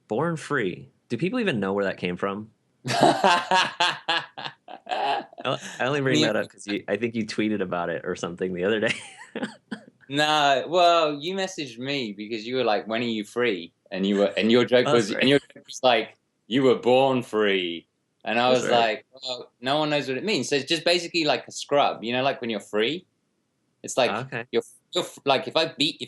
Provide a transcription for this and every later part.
BornFree. Do people even know where that came from? I only bring that up because I think you tweeted about it or something the other day. No, well, you messaged me because you were like, "When are you free?" And your joke Oh, that's was, right. like, "You were born free," and I That's was right. like, "Well, no one knows what it means." So it's just basically like a scrub, like when you're free. It's like Okay. you're like if I beat,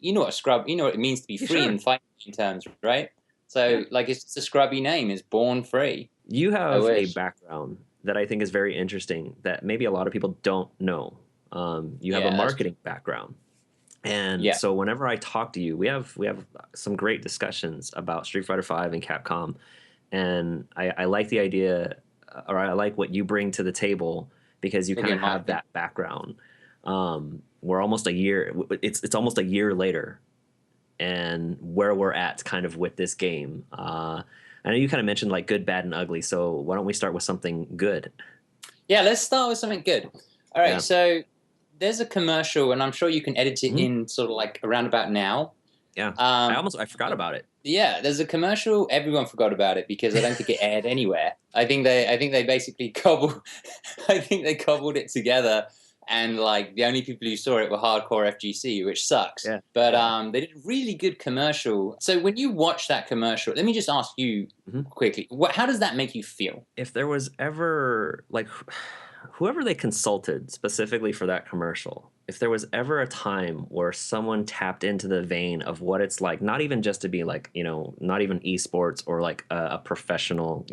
you know what a scrub, you know what it means to be Yeah, free in sure. fighting terms, right? Yeah. So like it's just a scrubby name. It's born free. You I have a wish. background that I think is very interesting that maybe a lot of people don't know. You have a Yeah, that's true. marketing background. And Yeah. so whenever I talk to you, we have some great discussions about Street Fighter Five and Capcom, and I like the idea, or I like what you bring to the table because you kind Talking of have marketing. that background. We're almost a year. It's almost a year later, and where we're at kind of with this game. I know you kind of mentioned like good, bad, and ugly. So why don't we start with something good? Yeah, let's start with something good. All right, Yeah. so there's a commercial, and I'm sure you can edit it Mhm. in sort of like around about now. Yeah. Um, I forgot about it. yeah, there's a commercial. Everyone forgot about it because I don't think it aired anywhere. I think they basically cobbled, I think they cobbled it together, and like the only people who saw it were hardcore FGC, which sucks. Yeah. But Yeah. they did a really good commercial. So when you watch that commercial, let me just ask you Mhm. quickly, how does that make you feel? If there was ever like whoever they consulted specifically for that commercial, if there was ever a time where someone tapped into the vein of what it's like, not even just to be like, not even esports or like a professional,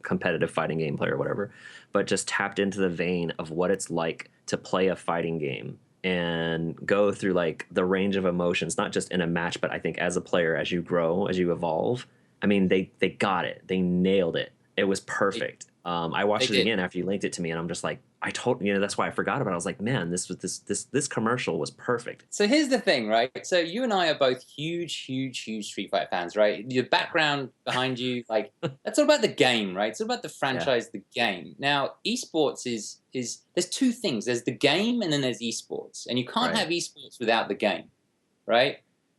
competitive fighting game player or whatever, but just tapped into the vein of what it's like to play a fighting game and go through like the range of emotions, not just in a match, but I think as a player, as you grow, as you evolve. I mean, they got it. They nailed it. It was They, perfect. I they watched it did. again after you linked it to me, and I'm just like, I told that's why I forgot about it. I was like, man, this commercial was perfect. So here's the thing, right? So you and I are both huge Street Fighter fans, right? The Yeah, background behind you, like that's all about the game, right? It's all about the yeah, franchise, the game. Now, esports is there's two things. There's the game and then there's esports. And you can't right, have esports without the game, right?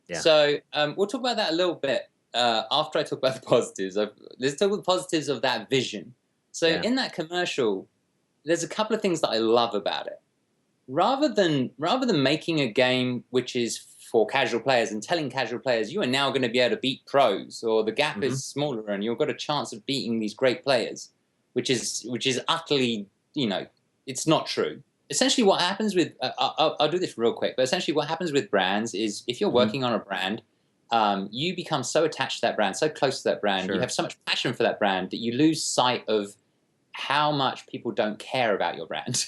yeah, So we'll talk about that a little bit after I talk about the positives. Let's talk about the positives of that vision. So yeah. in that commercial, there's a couple of things that I love about it rather than making a game which is for casual players and telling casual players you are now going to be able to beat pros or the gap Hmm. is smaller and you've got a chance of beating these great players, which is utterly, it's not true. Essentially what happens with I'll do this real quick, but essentially what happens with brands is if you're Hmm. working on a brand, you become so attached to that brand, so close to that brand, you have Sure. so much passion for that brand that you lose sight of how much people don't care about your brand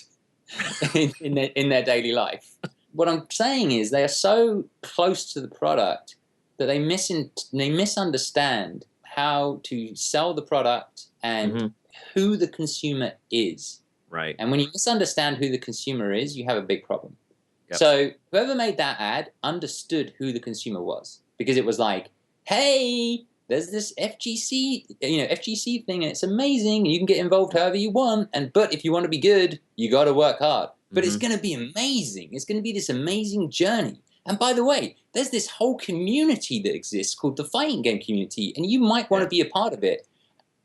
in their daily life. What I'm saying is they are so close to the product that they misunderstand how to sell the product and Hmm. who the consumer is. Right. And when you misunderstand who the consumer is, you have a big problem. Yep. So whoever made that ad understood who the consumer was because it was like, hey, there's this FGC thing, and it's amazing. And you can get involved however you want, but if you want to be good, you got to work hard. But it's Hmm. going to be amazing. It's going to be this amazing journey. And by the way, there's this whole community that exists called the fighting game community, and you might want Yeah. to be a part of it.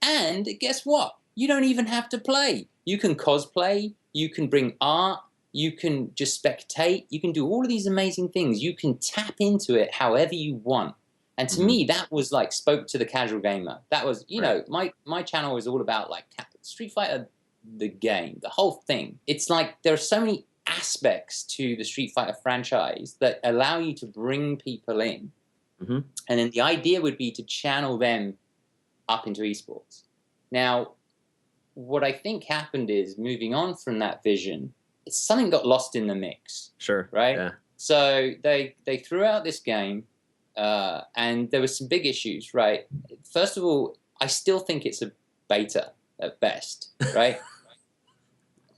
And guess what? You don't even have to play. You can cosplay, you can bring art, you can just spectate, you can do all of these amazing things. You can tap into it however you want. And to Hmm. me, that was like spoke to the casual gamer. That was, Right. my channel is all about like Street Fighter, the game, the whole thing. It's like there are so many aspects to the Street Fighter franchise that allow you to bring people in. Hmm. And then the idea would be to channel them up into esports. Now, what I think happened is moving on from that vision, it's something got lost in the mix, Sure. right? Yeah. So they threw out this game, and there were some big issues, right? First of all, I still think it's a beta at best, right?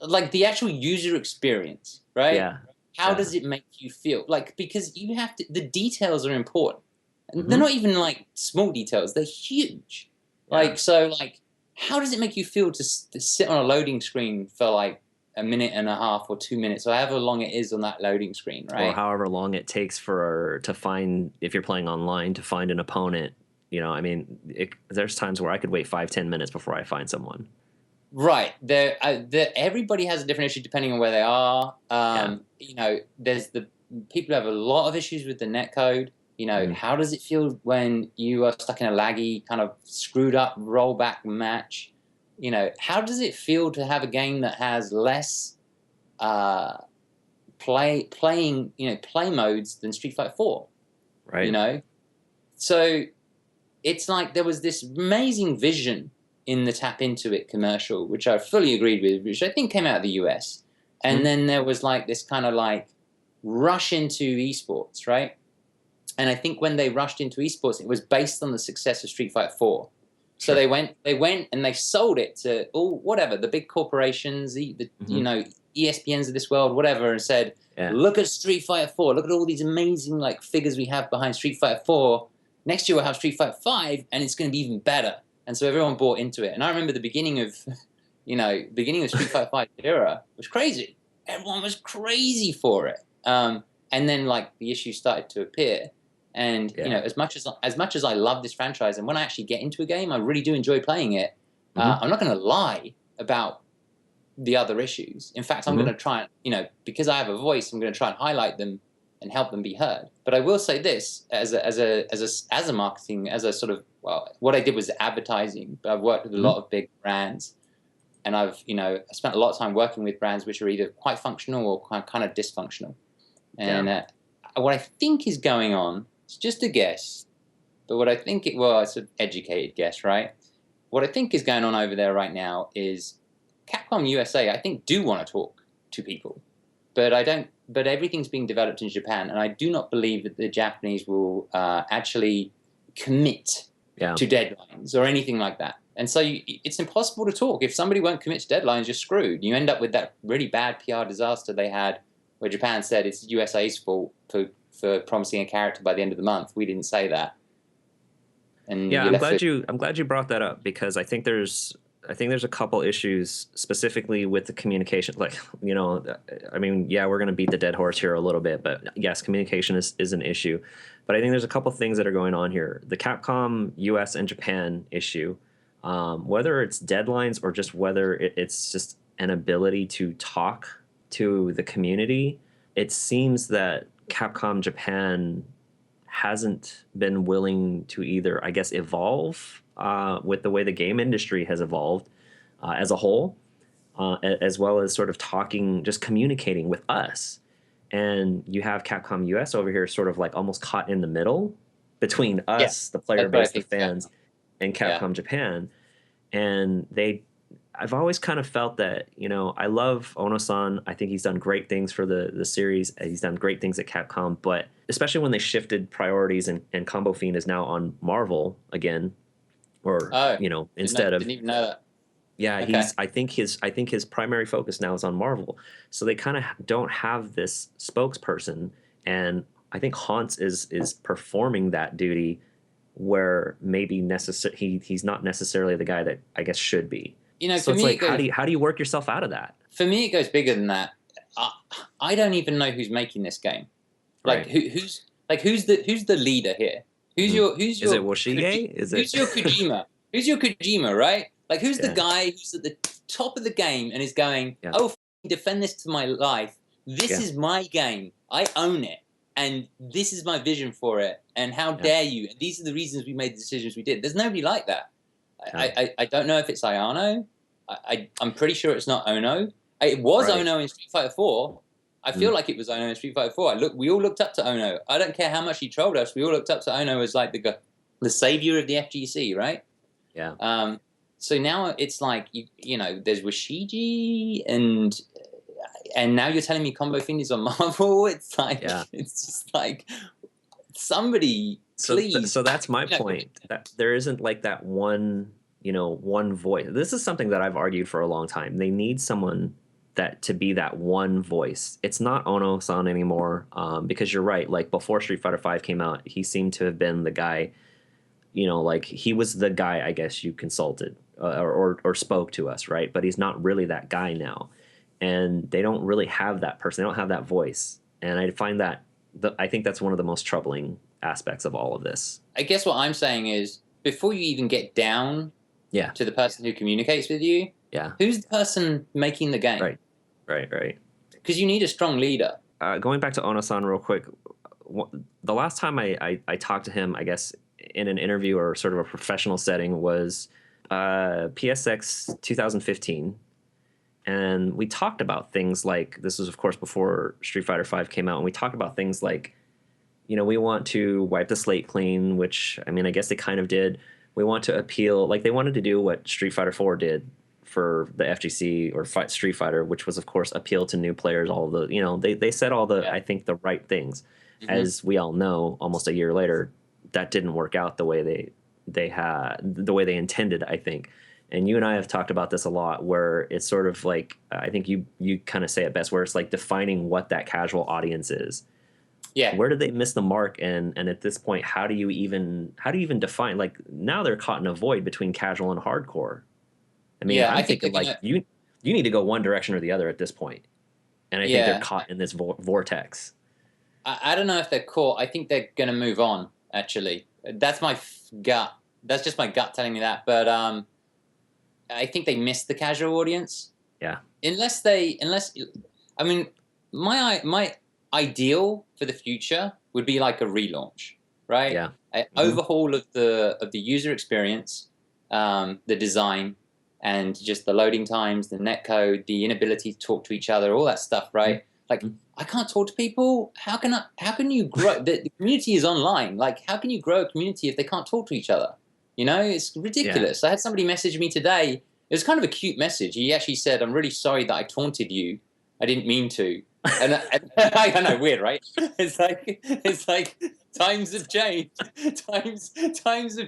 Like the actual user experience, right? Yeah. How Yeah. does it make you feel? Like because you have to, the details are important, and they're Hmm. not even like small details; they're huge. Yeah. Like, how does it make you feel to sit on a loading screen for like a minute and a half or 2 minutes or however long it is on that loading screen, Or right? however long it takes for to find if you're playing online to find an opponent, I mean, there's times where I could wait 5-10 minutes before I find someone. Right. Everybody has a different issue depending on where they are. Yeah. There's the people who have a lot of issues with the netcode. Mhm. How does it feel when you are stuck in a laggy, kind of screwed up rollback match? How does it feel to have a game that has less uh, play modes than Street Fighter 4? You Right. know, so it's like there was this amazing vision in the Tap Into It commercial, which I fully agreed with, which I think came out of the US. And Mhm. then there was like this kind of like rush into esports, right? And I think when they rushed into esports, it was based on the success of Street Fighter 4. So Sure. they went and they sold it to all whatever the big corporations, the Mhm. ESPNs of this world, whatever, and said, Yeah. "Look at Street Fighter 4. Look at all these amazing like figures we have behind Street Fighter 4. Next year we'll have Street Fighter 5, and it's going to be even better." And so everyone bought into it. And I remember the beginning of, beginning of Street Fighter 5 era was crazy. Everyone was crazy for it. And then like the issues started to appear. And Yeah. as much as I love this franchise, and when I actually get into a game, I really do enjoy playing it. Mhm. I'm not going to lie about the other issues. In fact, I'm going Mhm. to try and because I have a voice, I'm going to try and highlight them and help them be heard. But I will say this as a marketing, as a sort of, well, what I did was advertising. But I've worked with a Mhm. lot of big brands, and I spent a lot of time working with brands which are either quite functional or kind of dysfunctional. Yeah. And what I think is going on, it's just a guess, but what I think it's an educated guess, right? What I think is going on over there right now is Capcom USA, I think, do want to talk to people, but I don't. But everything's being developed in Japan, and I do not believe that the Japanese will actually commit Yeah. to deadlines or anything like that. And so it's impossible to talk. If somebody won't commit to deadlines, you're screwed. You end up with that really bad PR disaster they had, where Japan said it's USA's fault for promising a character by the end of the month. We didn't say that, and Yeah, you're left with. I'm glad you brought that up because I think there's a couple issues specifically with the communication. Like, I mean, yeah, we're going to beat the dead horse here a little bit, but yes, communication is an issue. But I think there's a couple things that are going on here. The Capcom US and Japan issue, whether it's deadlines or just whether it's just an ability to talk to the community, it seems that Capcom Japan hasn't been willing to either, I guess, evolve with the way the game industry has evolved as a whole, as well as sort of talking, just communicating with us. And you have Capcom US over here, sort of like almost caught in the middle between Yeah, us, the player that's what I base, the think is going fans, on. and Yeah. Capcom Japan. And I've always kind of felt that, I love Ono-san. I think he's done great things for the series. He's done great things at Capcom, but especially when they shifted priorities and Combo Fiend is now on Marvel again, or, Oh, instead of, didn't even know that. yeah, Okay. I think his primary focus now is on Marvel. So they kind of don't have this spokesperson. And I think Hans is performing that duty where maybe he's not necessarily the guy that I guess should be. So For it's me like, it goes. how do you work yourself out of that? For me it goes bigger than that. I, I don't even know who's making this game. Like Right. who's the leader here? Who's Hmm. your who's Is it your Woshige? Is it? who's your Kojima? Who's your Kojima, right? Like who's the Yeah. guy who's at the top of the game and is going, Yeah. "Oh, defend this to my life. This Yeah. is my game. I own it. And this is my vision for it. And how Yeah. dare you? And these are the reasons we made the decisions we did." There's nobody like that. Yeah. I don't know if it's Ayano. I'm pretty sure it's not Ono. It was Right. Ono in Street Fighter 4. I feel Mm. like it was Ono in Street Fighter 4. We all looked up to Ono. I don't care how much he trolled us. We all looked up to Ono as like the savior of the FGC, right? Yeah. So now it's like there's Washigi, and now you're telling me Combo Fiend is on Marvel. It's like Yeah. it's just like somebody So please. so that's my point. That there isn't like that one voice. This is something that I've argued for a long time. They need someone that to be that one voice. It's not Ono-san anymore, because you're right. Like before Street Fighter V came out, he seemed to have been the guy. Like he was the guy I guess you consulted or spoke to us, right? But he's not really that guy now, and they don't really have that person. They don't have that voice, and I find that I think that's one of the most troubling aspects of all of this. I guess what I'm saying is, before you even get down Yeah. to the person who communicates with you, Yeah. who's the person making the game? Right. Right. Because you need a strong leader. Going back to Ono-san real quick, the last time I talked to him, I guess, in an interview or sort of a professional setting was PSX 2015. And we talked about things like, this was, of course, before Street Fighter V came out, and we talked about things like, you know, we want to wipe the slate clean, which, I mean, I guess they kind of did. We want to appeal, like they wanted to do what Street Fighter 4 did for the FGC or Street Fighter, which was, of course, appeal to new players. All the, you know, they said all the, I think, the right things. As we all know, almost a year later, that didn't work out the way the way they intended, I think. And you and I have talked about this a lot, where it's sort of like, I think you kind of say it best, where it's like defining what that casual audience is. Yeah. Where did they miss the mark? And at this point, how do you even define, like, now they're caught in a void between casual and hardcore. I mean, I'm thinking like you need to go one direction or the other at this point. And I think they're caught in this vortex. I don't know if they're caught. I think they're going to move on, actually. That's my gut. That's just my gut telling me that. But I think they missed the casual audience. Yeah. Unless I mean, my ideal for the future would be like a relaunch, right? Yeah. An overhaul of the user experience, the design, and just the loading times, the netcode, the inability to talk to each other, all that stuff, right? Like, I can't talk to people. How can you grow? The community is online. Like, how can you grow a community if they can't talk to each other? You know, it's ridiculous. Yeah. I had somebody message me today. It was kind of a cute message. He actually said, "I'm really sorry that I taunted you. I didn't mean to." And I know, weird, right? It's like times have changed. Times have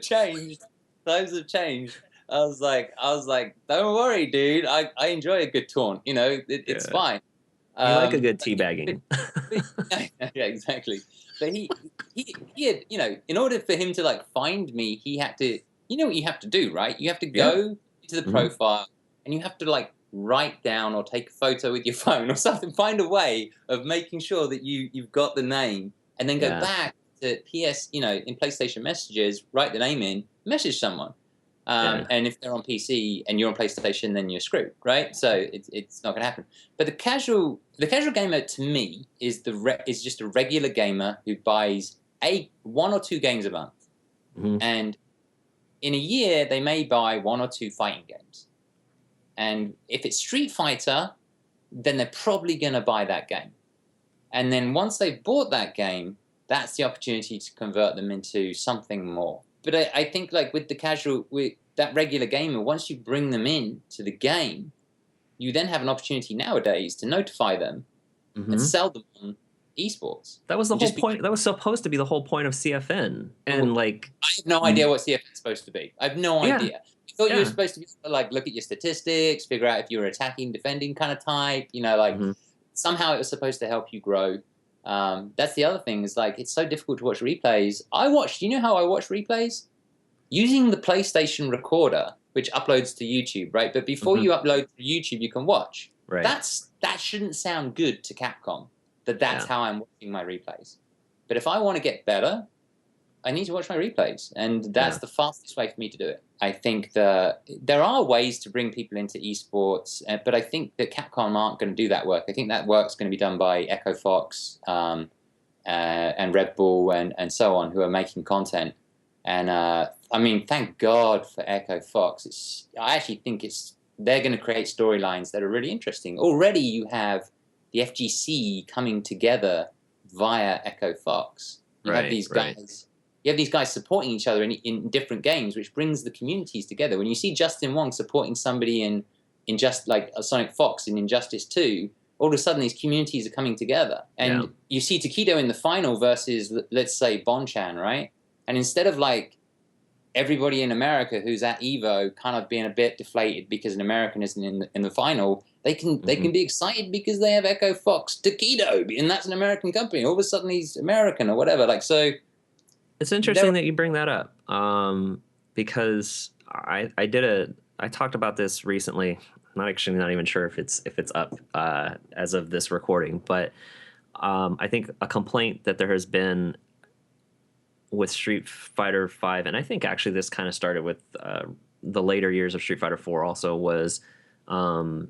changed. Times have changed. I was like, don't worry, dude. I enjoy a good taunt. You know, it's fine. You like a good teabagging. Yeah, exactly. But he had, you know, in order for him to like find me, he had to, you know what you have to do, right? You have to go to the profile and you have to like write down or take a photo with your phone or something, find a way of making sure that you've got the name, and then go back to you know, in PlayStation messages, write the name in, message someone. And if they're on PC and you're on PlayStation, then you're screwed, right? So it's not going to happen. But the casual gamer to me is is just a regular gamer who buys one or two games a month, and in a year they may buy one or two fighting games. And if it's Street Fighter, then they're probably going to buy that game. And then once they've bought that game, that's the opportunity to convert them into something more. But I think like with that regular gamer, once you bring them in to the game, you then have an opportunity nowadays to notify them and sell them on esports. That was the whole point. That was supposed to be the whole point of CFN. And like, I have no idea what CFN is supposed to be. I have no idea. I thought you were supposed to be like, look at your statistics, figure out if you were attacking, defending kind of type. You know, like somehow it was supposed to help you grow. That's the other thing, is like, it's so difficult to watch replays. You know how I watch replays? Using the PlayStation recorder, which uploads to YouTube, right? But before you upload to YouTube, you can watch. Right. That shouldn't sound good to Capcom, that's how I'm watching my replays. But if I want to get better, I need to watch my replays, and that's the fastest way for me to do it. I think there are ways to bring people into esports, but I think that Capcom aren't going to do that work. I think that work's going to be done by Echo Fox and Red Bull and so on, who are making content. And I mean, thank God for Echo Fox. I actually think they're going to create storylines that are really interesting. Already you have the FGC coming together via Echo Fox. You have these guys. You have these guys supporting each other in different games, which brings the communities together. When you see Justin Wong supporting somebody in just like a Sonic Fox in Injustice 2, all of a sudden these communities are coming together. And you see Takedo in the final versus, let's say, Bonchan, right? And instead of like everybody in America who's at Evo kind of being a bit deflated because an American isn't in the final, they can be excited because they have Echo Fox Takedo, and that's an American company. All of a sudden he's American or whatever. Like, so it's interesting that you bring that up, because I talked about this recently. Not even sure if it's up as of this recording, but I think a complaint that there has been with Street Fighter Five, and I think actually this kind of started with the later years of Street Fighter Four. Also, was um,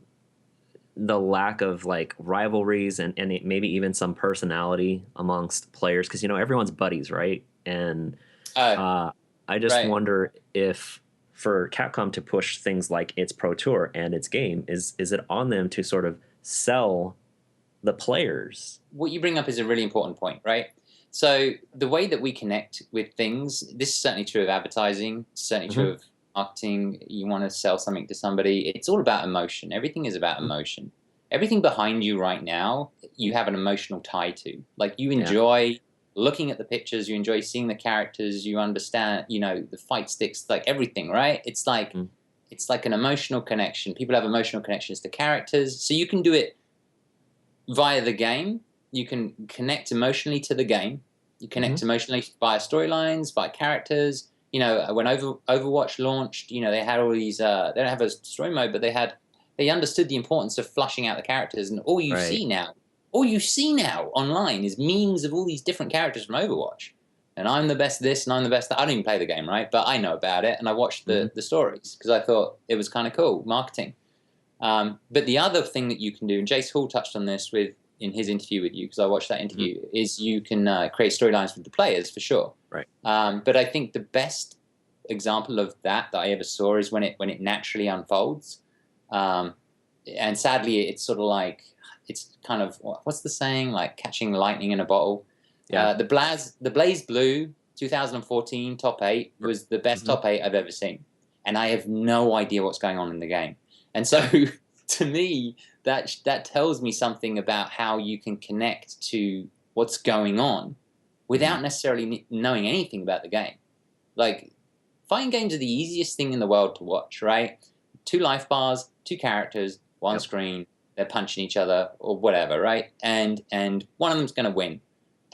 the lack of like rivalries and maybe even some personality amongst players, because everyone's buddies, right? And Oh, uh, I just right. wonder if for Capcom to push things like its Pro Tour and its game, is it on them to sort of sell the players? What you bring up is a really important point, right? So the way that we connect with things, this is certainly true of advertising, certainly true Hmm. of marketing. You want to sell something to somebody, it's all about emotion. Everything is about emotion. Everything behind you right now, you have an emotional tie to. Like you Yeah. enjoy looking at the pictures, you enjoy seeing the characters, you understand, the fight sticks, like everything, right? Mm. It's like an emotional connection. People have emotional connections to characters. So you can do it via the game. You can connect emotionally to the game. You Hmm. connect emotionally via storylines, via characters. When Overwatch launched, they had all these. They don't have a story mode, but they understood the importance of flushing out the characters, and Right. all you see now online is memes of all these different characters from Overwatch. And I'm the best this, and I'm the best that. I don't even play the game, right? But I know about it, and I watched Hmm. the stories because I thought it was kind of cool marketing. But the other thing that you can do, and Jace Hall touched on this in his interview with you, because I watched that Hmm. interview, is you can create storylines with the players for sure. Right. But I think the best example of that I ever saw is when it naturally unfolds. Um, and sadly, it's sort of like it's kind of what's the saying, like catching lightning in a bottle. Yeah. The Blaze Blue 2014 top eight was the best Hmm. top eight I've ever seen, and I have no idea what's going on in the game. And so, Yeah. to me, that tells me something about how you can connect to what's going on Hmm. without necessarily knowing anything about the game. Like, fighting games are the easiest thing in the world to watch, right? Two life bars, two characters, one Yep. screen. They're punching each other or whatever, right? And one of them's going to win.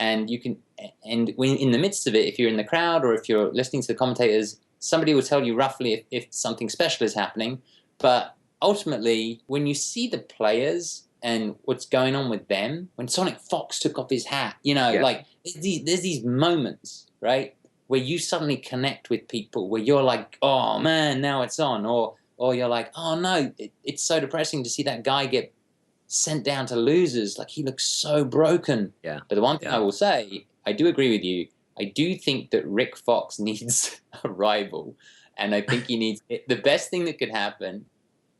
And you can, and when in the midst of it, if you're in the crowd or if you're listening to the commentators, somebody will tell you roughly if something special is happening. But ultimately, when you see the players and what's going on with them, when Sonic Fox took off his hat, Yeah. like there's these moments, right, where you suddenly connect with people, where you're like, oh man, now it's on, or you're like, oh no, it's so depressing to see that guy get sent down to losers. Like he looks so broken. Yeah. But the one thing I Yeah. will say, I do agree with you. I do think that Rick Fox needs a rival, and I think he needs the best thing that could happen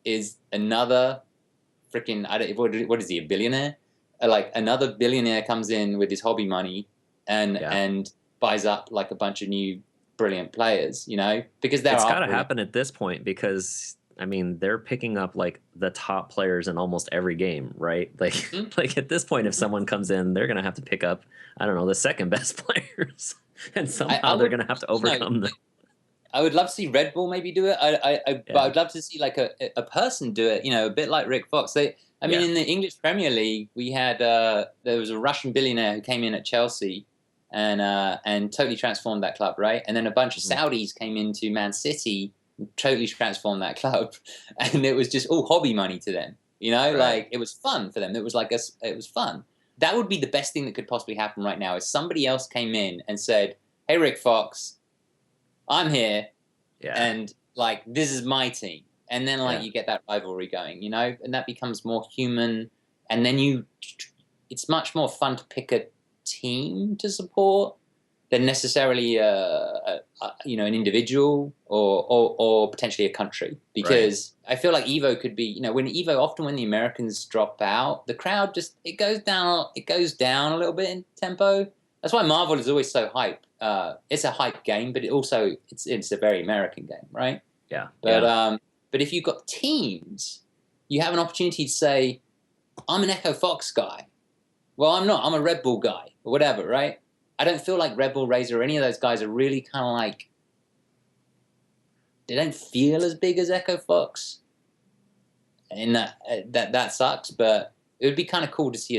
is another freaking I don't what is he, a billionaire? Like another billionaire comes in with his hobby money Yeah. and buys up like a bunch of new brilliant players, because there It's got are to brilliant. happen at this point, because I mean they're picking up like the top players in almost every game, right? Like Mhm. like at this point, if Mhm. someone comes in, they're gonna have to pick up, I don't know, the second best players, and I somehow they're would, gonna have to you know, overcome them. I would love to see Red Bull maybe do it. But Yeah. I'd love to see like a person do it. A bit like Rick Fox. I mean, Yeah. in the English Premier League, we had there was a Russian billionaire who came in at Chelsea, and totally transformed that club, right? And then a bunch of Hmm. Saudis came into Man City, and totally transformed that club, and it was just all hobby money to them. Right. Like it was fun for them. It was like it was fun. That would be the best thing that could possibly happen right now. Is somebody else came in and said, "Hey, Rick Fox, I'm here, Yeah. and like this is my team," and then like Yeah. you get that rivalry going, and that becomes more human, and then it's much more fun to pick a team to support than necessarily an individual or potentially a country, Right. because I feel like Evo could be, when Evo, often when the Americans drop out, the crowd just it goes down a little bit in tempo. That's why Marvel is always so hype. It's a hype game, but it's a very American game, right? Yeah. But Yeah. but if you've got teams, you have an opportunity to say, I'm an Echo Fox guy. Well, I'm not. I'm a Red Bull guy or whatever, right? I don't feel like Red Bull Razor or any of those guys are really kind of like, they don't feel as big as Echo Fox, and that sucks. But it would be kind of cool to see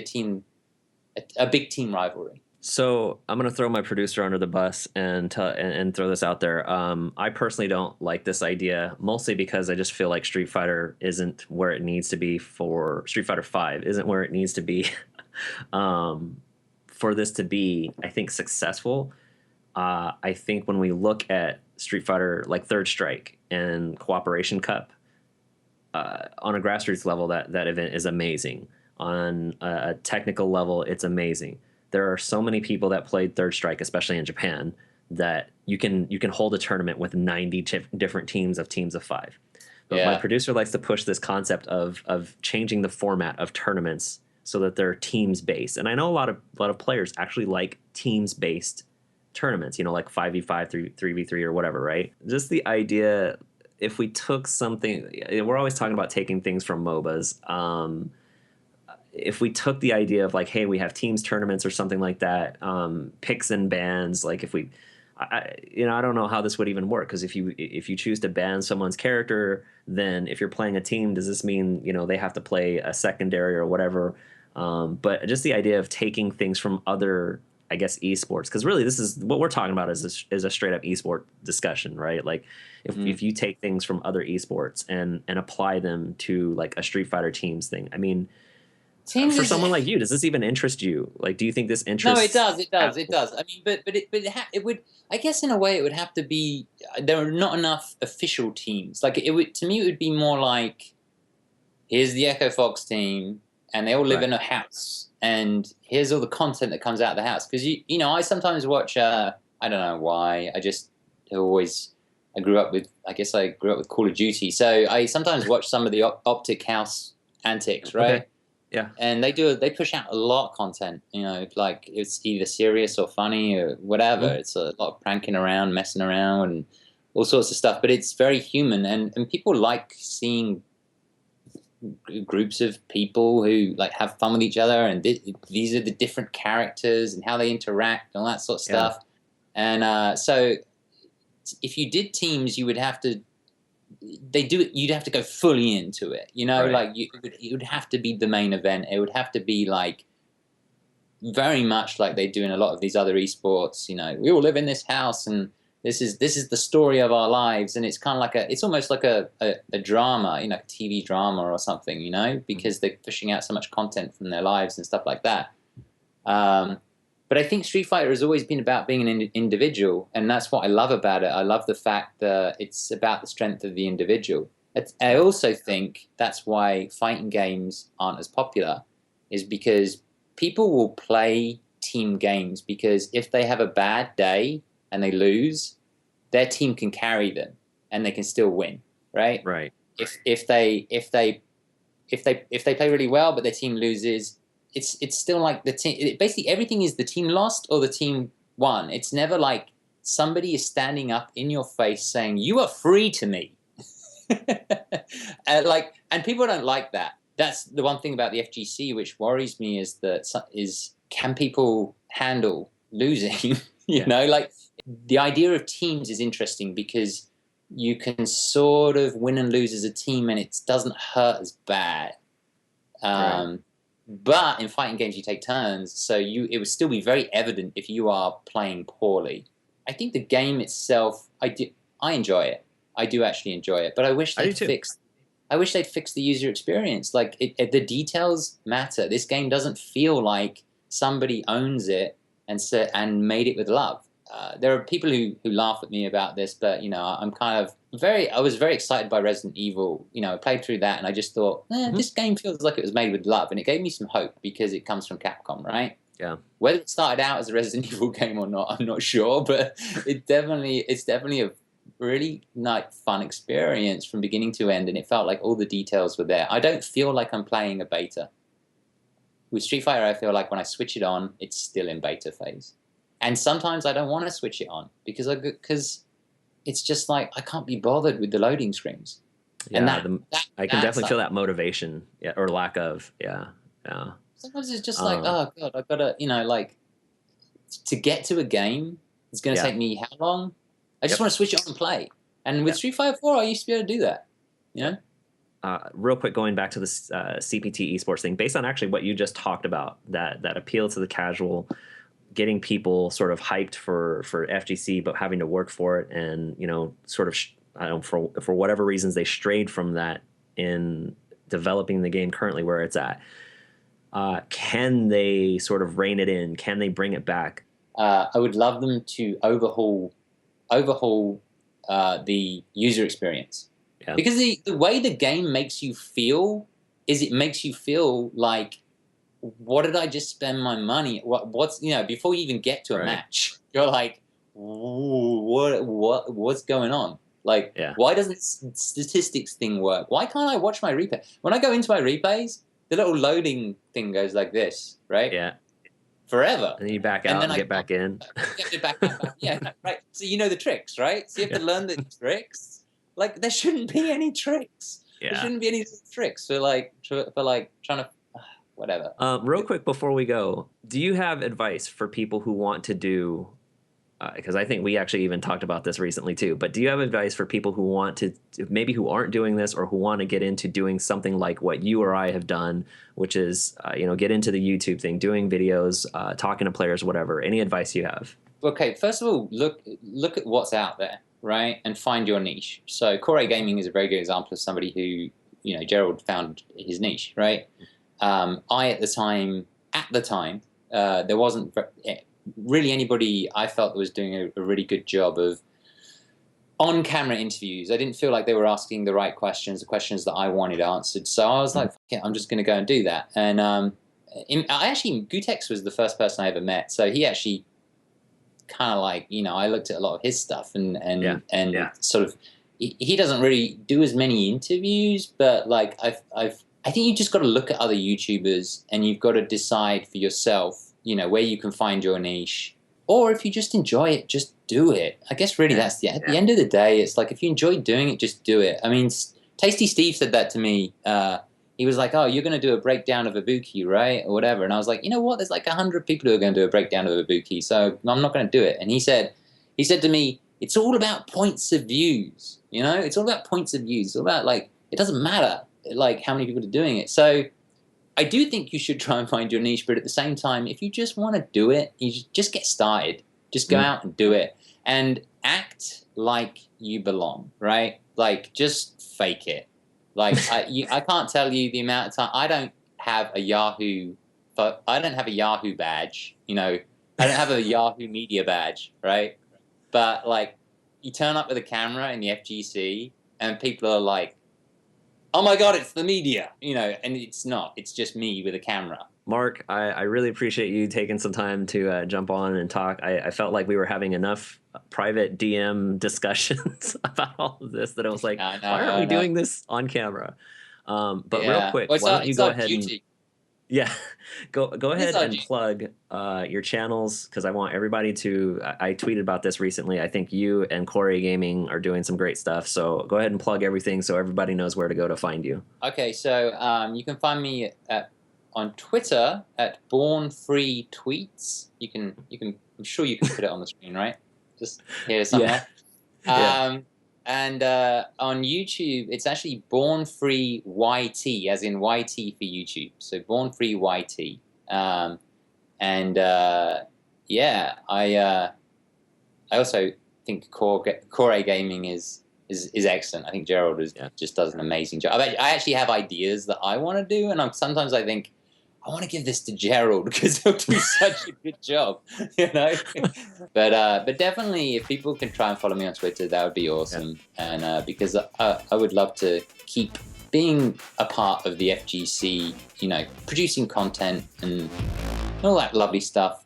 a big team rivalry. So I'm gonna throw my producer under the bus and throw this out there. I personally don't like this idea, mostly because I just feel like Street Fighter isn't where it needs to be for Street Fighter Five isn't where it needs to be, um, for this to be, I think, successful. I think when we look at Street Fighter, like Third Strike and Cooperation Cup, on a grassroots level, that event is amazing. On a technical level, it's amazing. There are so many people that played Third Strike, especially in Japan, that you can hold a tournament with 90 different teams of 5. But my Yeah. producer likes to push this concept of changing the format of tournaments so that they're teams based. And I know a lot of players actually like teams based tournaments, like 5v5, 3v3 or whatever, right? Just the idea, if we took something, we're always talking about taking things from MOBAs. If we took the idea of like, hey, we have teams tournaments or something like that, picks and bans, like if we, I don't know how this would even work, because if you choose to ban someone's character, then if you're playing a team, does this mean they have to play a secondary or whatever? But just the idea of taking things from other, I guess, esports, because really this is what we're talking about is a straight up esport discussion, right? Like if you take things from other esports and apply them to like a Street Fighter teams thing, I mean, Teams for is someone like you, does this even interest you? Like, do you think this no, it interests? does, it does. I mean, it would. I guess in a way, it would have to be. There are not enough official teams. Like it would to me, it would be more like, here's the Echo Fox team, and they all live Right. in a house, and here's all the content that comes out of the house. Because I sometimes watch. I don't know why. I just always. I grew up with. I guess I grew up with Call of Duty, so I sometimes watch some of the Optic House antics, Okay. right? Yeah. And they push out a lot of content, like it's either serious or funny or whatever. Mhm. It's a lot of pranking around, messing around, and all sorts of stuff, but it's very human, and people like seeing groups of people who like have fun with each other, and these are the different characters and how they interact and all that sort of Yeah. stuff. And so if you did teams, you would have to they do it. You'd have to go fully into it. Right. Like it would have to be the main event. It would have to be like very much like they do in a lot of these other esports. We all live in this house, and this is the story of our lives, and it's kind of like it's almost like a drama, a TV drama or something, because they're pushing out so much content from their lives and stuff like that. Um, but I think Street Fighter has always been about being an individual, and that's what I love about it. I love the fact that it's about the strength of the individual. I also think that's why fighting games aren't as popular, is because people will play team games because if they have a bad day and they lose, their team can carry them and they can still win, right? Right. If they play really well but their team loses, it's still like the team. Basically, everything is the team lost or the team won. It's never like somebody is standing up in your face saying you are free to me. And people don't like that. That's the one thing about the FGC which worries me, is can people handle losing? Like the idea of teams is interesting because you can sort of win and lose as a team and it doesn't hurt as bad. Right. But in fighting games, you take turns, so it would still be very evident if you are playing poorly. I think the game itself, I enjoy it. I do actually enjoy it, but I wish I do they'd too. fix. I wish they'd fix the user experience. Like the details matter. This game doesn't feel like somebody owns it and made it with love. There are people who laugh at me about this, but I'm kind of I was very excited by Resident Evil. I played through that and I just thought, Mhm. this game feels like it was made with love, and it gave me some hope because it comes from Capcom, right? Yeah. Whether it started out as a Resident Evil game or not, I'm not sure, but it's definitely a really nice, fun experience from beginning to end, and it felt like all the details were there. I don't feel like I'm playing a beta. With Street Fighter, I feel like when I switch it on, it's still in beta phase. And sometimes I don't want to switch it on because it's just like I can't be bothered with the loading screens. And Yeah. I can that's definitely like, feel that motivation, yeah, or lack of. Yeah. Yeah. sometimes it's just like, Uh, oh god, I gotta, like to get to a game, it's gonna yeah. take me how long? I just Yep. want to switch it on and play. And with Yep. Street Fighter 4, I used to be able to do that. You Yep. know? Real quick, going back to this CPT esports thing, based on actually what you just talked about, that appeal to the casual, getting people sort of hyped for FGC, but having to work for it, and sort of I don't know, for whatever reasons they strayed from that in developing the game currently where it's at. Can they sort of rein it in? Can they bring it back? I would love them to overhaul the user experience, Yeah. because the way the game makes you feel is it makes you feel like, what did I just spend my money? What's before you even get to a Right. match, you're like, "Ooh, what's going on? Like, Yeah. why doesn't statistics thing work? Why can't I watch my replay? When I go into my replays, the little loading thing goes like this, right? Yeah. Forever. And then you back And out then and I get back in. you have to back. Yeah, right. So you know the tricks, right? So you have to learn the tricks. Like, there shouldn't be any tricks. There Yeah. shouldn't be any tricks for trying to whatever. Real quick before we go, do you have advice for people who want to do? Because I think we actually even talked about this recently too. But do you have advice for people who want to, maybe who aren't doing this, or who want to get into doing something like what you or I have done, which is get into the YouTube thing, doing videos, talking to players, whatever? Any advice you have? Okay, first of all, look at what's out there, right, and find your niche. So Core Gaming is a very good example of somebody who, Gerald found his niche, right? At the time, there wasn't really anybody I felt that was doing a really good job of on-camera interviews. I didn't feel like they were asking the right questions, the questions that I wanted answered. So I was like, yeah, I'm just going to go and do that. And Gutex was the first person I ever met. So he actually kind of like, I looked at a lot of his stuff and sort of, he doesn't really do as many interviews, but like I think you just got to look at other YouTubers and you've got to decide for yourself, where you can find your niche. Or if you just enjoy it, just do it. I guess really at the end of the day, it's like, if you enjoy doing it, just do it. I mean, Tasty Steve said that to me. He was like, oh, you're going to do a breakdown of Ibuki, right? Or whatever. And I was like, you know what? There's like 100 people who are going to do a breakdown of Ibuki, so I'm not going to do it. And he said to me, it's all about points of views. It's all about points of views. It's all about, like, it doesn't matter like how many people are doing it. So I do think you should try and find your niche, but at the same time, if you just want to do it, you just get started. Just go out and do it, and act like you belong, right? Like, just fake it. Like, I can't tell you the amount of time I don't have a Yahoo badge. I don't have a Yahoo media badge, right? But like, you turn up with a camera in the FGC, and people are like, oh my God, it's the media, and it's not. It's just me with a camera. Mark, I really appreciate you taking some time to jump on and talk. I felt like we were having enough private DM discussions about all of this that I was like, why aren't we doing this on camera? But real quick, why don't you go ahead and go ahead and plug your channels, because I want everybody to. I tweeted about this recently. I think you and Corey Gaming are doing some great stuff. So go ahead and plug everything so everybody knows where to go to find you. Okay, so you can find me on Twitter at BornFree Tweets. You can. I'm sure you can put it on the screen, right? Just here somewhere. And on YouTube, it's actually BornFree YT, as in YT for YouTube. So BornFree YT. I also think Core Gaming is excellent. I think Gerald just does an amazing job. I actually have ideas that I want to do, and sometimes I think, I want to give this to Gerald because he'll do such a good job, But definitely, if people can try and follow me on Twitter, that would be awesome. And because I would love to keep being a part of the FGC, producing content and all that lovely stuff.